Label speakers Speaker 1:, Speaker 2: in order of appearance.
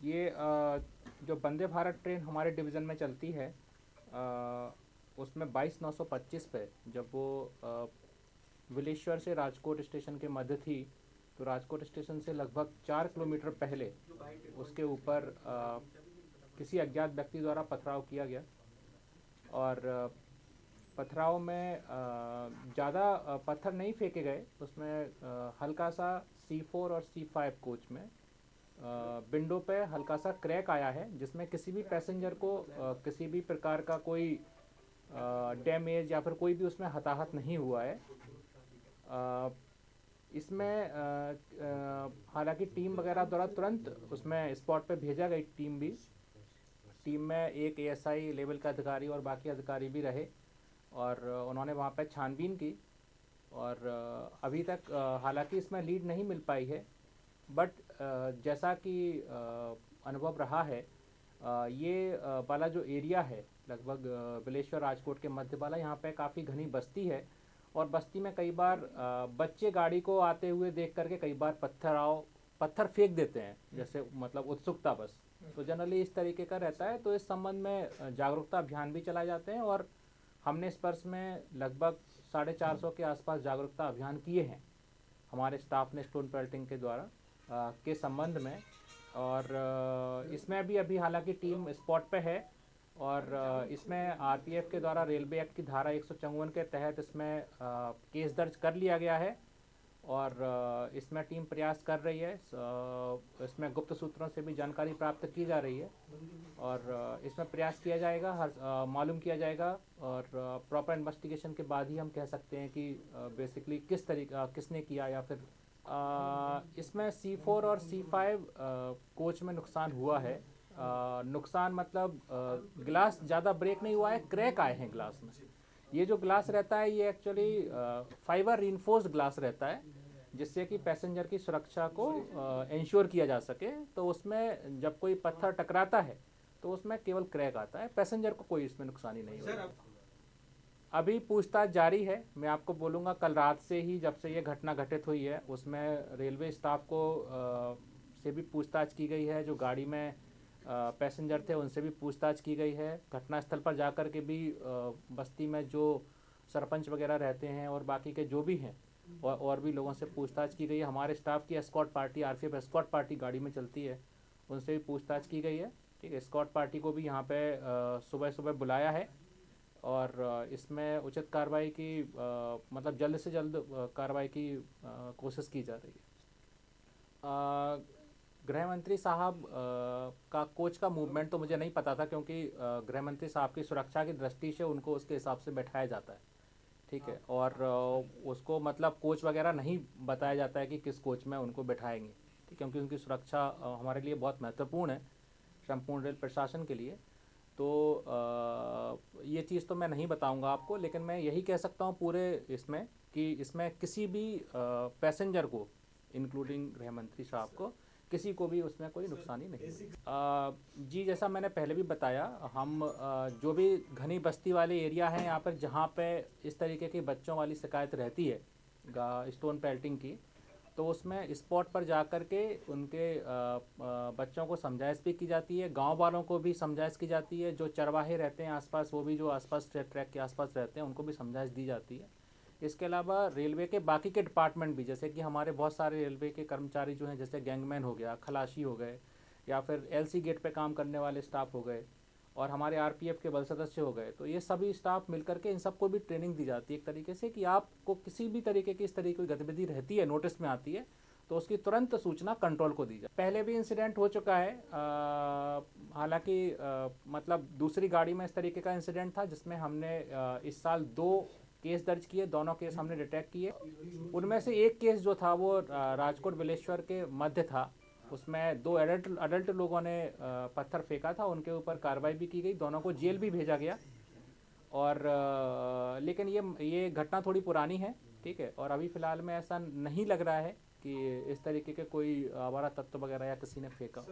Speaker 1: ये जो वंदे भारत ट्रेन हमारे डिवीज़न में चलती है उसमें 22/925 पे जब वो विलेश्वर से राजकोट स्टेशन के मध्य थी तो राजकोट स्टेशन से लगभग 4 किलोमीटर पहले उसके ऊपर किसी अज्ञात व्यक्ति द्वारा पथराव किया गया और पथराव में ज़्यादा पत्थर नहीं फेंके गए। उसमें हल्का सा C4 और C5 कोच में विंडो पे हल्का सा क्रैक आया है जिसमें किसी भी पैसेंजर को किसी भी प्रकार का कोई डैमेज या फिर कोई भी उसमें हताहत नहीं हुआ है। इसमें हालांकि टीम वगैरह द्वारा तुरंत उसमें स्पॉट पे भेजा गई टीम में एक ASI लेवल का अधिकारी और बाकी अधिकारी भी रहे और उन्होंने वहाँ पे छानबीन की और अभी तक हालांकि इसमें लीड नहीं मिल पाई है, बट जैसा कि अनुभव रहा है ये वाला जो एरिया है लगभग बिलेश्वर राजकोट के मध्य वाला, यहाँ पे काफ़ी घनी बस्ती है और बस्ती में कई बार बच्चे गाड़ी को आते हुए देख करके कई बार पत्थर फेंक देते हैं, जैसे मतलब उत्सुकता बस। तो जनरली इस तरीके का रहता है। तो इस संबंध में जागरूकता अभियान भी चलाए जाते हैं और हमने इस वर्ष में लगभग 450 के आसपास जागरूकता अभियान किए हैं हमारे स्टाफ ने स्टोन पेल्टिंग के द्वारा के संबंध में। और इसमें भी अभी हालांकि टीम स्पॉट पे है और इसमें RPF के द्वारा रेलवे एक्ट की धारा 154 के तहत इसमें केस दर्ज कर लिया गया है और इसमें टीम प्रयास कर रही है। इसमें गुप्त सूत्रों से भी जानकारी प्राप्त की जा रही है और इसमें प्रयास किया जाएगा, मालूम किया जाएगा और प्रॉपर इन्वेस्टिगेशन के बाद ही हम कह सकते हैं कि बेसिकली किसने किया या फिर इसमें C4 और C5 कोच में नुकसान हुआ है। नुकसान मतलब ग्लास ज़्यादा ब्रेक नहीं हुआ है, क्रैक आए हैं ग्लास में। ये जो ग्लास रहता है ये एक्चुअली फाइबर रिइंफोर्स्ड ग्लास रहता है जिससे कि पैसेंजर की सुरक्षा को इंश्योर किया जा सके। तो उसमें जब कोई पत्थर टकराता है तो उसमें केवल क्रैक आता है, पैसेंजर को कोई इसमें नुकसानी नहीं होता। अभी पूछताछ जारी है। मैं आपको बोलूँगा कल रात से ही जब से ये घटना घटित हुई है उसमें रेलवे स्टाफ को से भी पूछताछ की गई है, जो गाड़ी में पैसेंजर थे उनसे भी पूछताछ की गई है। घटनास्थल पर जाकर के भी बस्ती में जो सरपंच वगैरह रहते हैं और बाकी के जो भी हैं और भी लोगों से पूछताछ की गई है। हमारे स्टाफ की escort party RPF escort party गाड़ी में चलती है, उनसे भी पूछताछ की गई है। ठीक है, एस्कॉर्ट पार्टी को भी यहाँ पे सुबह सुबह बुलाया है और इसमें उचित कार्रवाई की मतलब जल्द से जल्द कार्रवाई की कोशिश की जा रही है। गृह मंत्री साहब का कोच का मूवमेंट तो मुझे नहीं पता था क्योंकि गृह मंत्री साहब की सुरक्षा की दृष्टि से उनको उसके हिसाब से बैठाया जाता है। ठीक है, और उसको मतलब कोच वगैरह नहीं बताया जाता है कि किस कोच में उनको बैठाएंगे, ठीक, क्योंकि उनकी सुरक्षा हमारे लिए बहुत महत्वपूर्ण है, संपूर्ण रेल प्रशासन के लिए। तो ये चीज़ तो मैं नहीं बताऊंगा आपको, लेकिन मैं यही कह सकता हूँ पूरे इसमें कि इसमें किसी भी पैसेंजर को इंक्लूडिंग गृह मंत्री साहब को किसी को भी उसमें कोई नुकसानी नहीं हुई। जी, जैसा मैंने पहले भी बताया, हम जो भी घनी बस्ती वाले एरिया हैं यहाँ पर जहाँ पे इस तरीके की बच्चों वाली शिकायत रहती है स्टोन पेल्टिंग की, तो उसमें स्पॉट पर जाकर के उनके बच्चों को समझाइश भी की जाती है, गांव वालों को भी समझाइश की जाती है, जो चरवाहे रहते हैं आसपास वो भी जो आसपास ट्रैक के आसपास रहते हैं उनको भी समझाइश दी जाती है। इसके अलावा रेलवे के बाकी के डिपार्टमेंट भी, जैसे कि हमारे बहुत सारे रेलवे के कर्मचारी जो हैं, जैसे गैंगमैन हो गया, खलासी हो गए या फिर LC गेट पे काम करने वाले स्टाफ हो गए और हमारे RPF के बल सदस्य हो गए, तो ये सभी स्टाफ मिलकर के इन सबको भी ट्रेनिंग दी जाती है एक तरीके से कि आपको किसी भी तरीके की इस तरीके की गतिविधि रहती है, नोटिस में आती है, तो उसकी तुरंत सूचना कंट्रोल को दी जाए। पहले भी इंसिडेंट हो चुका है, हालांकि मतलब दूसरी गाड़ी में इस तरीके का इंसिडेंट था जिसमें हमने इस साल 2 केस दर्ज किए, दोनों केस हमने डिटेक्ट किए। उनमें से एक केस जो था वो राजकोट बिलेश्वर के मध्य था, उसमें 2 अडल्ट लोगों ने पत्थर फेंका था, उनके ऊपर कार्रवाई भी की गई, दोनों को जेल भी भेजा गया। और लेकिन ये घटना थोड़ी पुरानी है, ठीक है, और अभी फ़िलहाल में ऐसा नहीं लग रहा है कि इस तरीके के कोई आवारा तत्व वगैरह या किसी ने फेंका।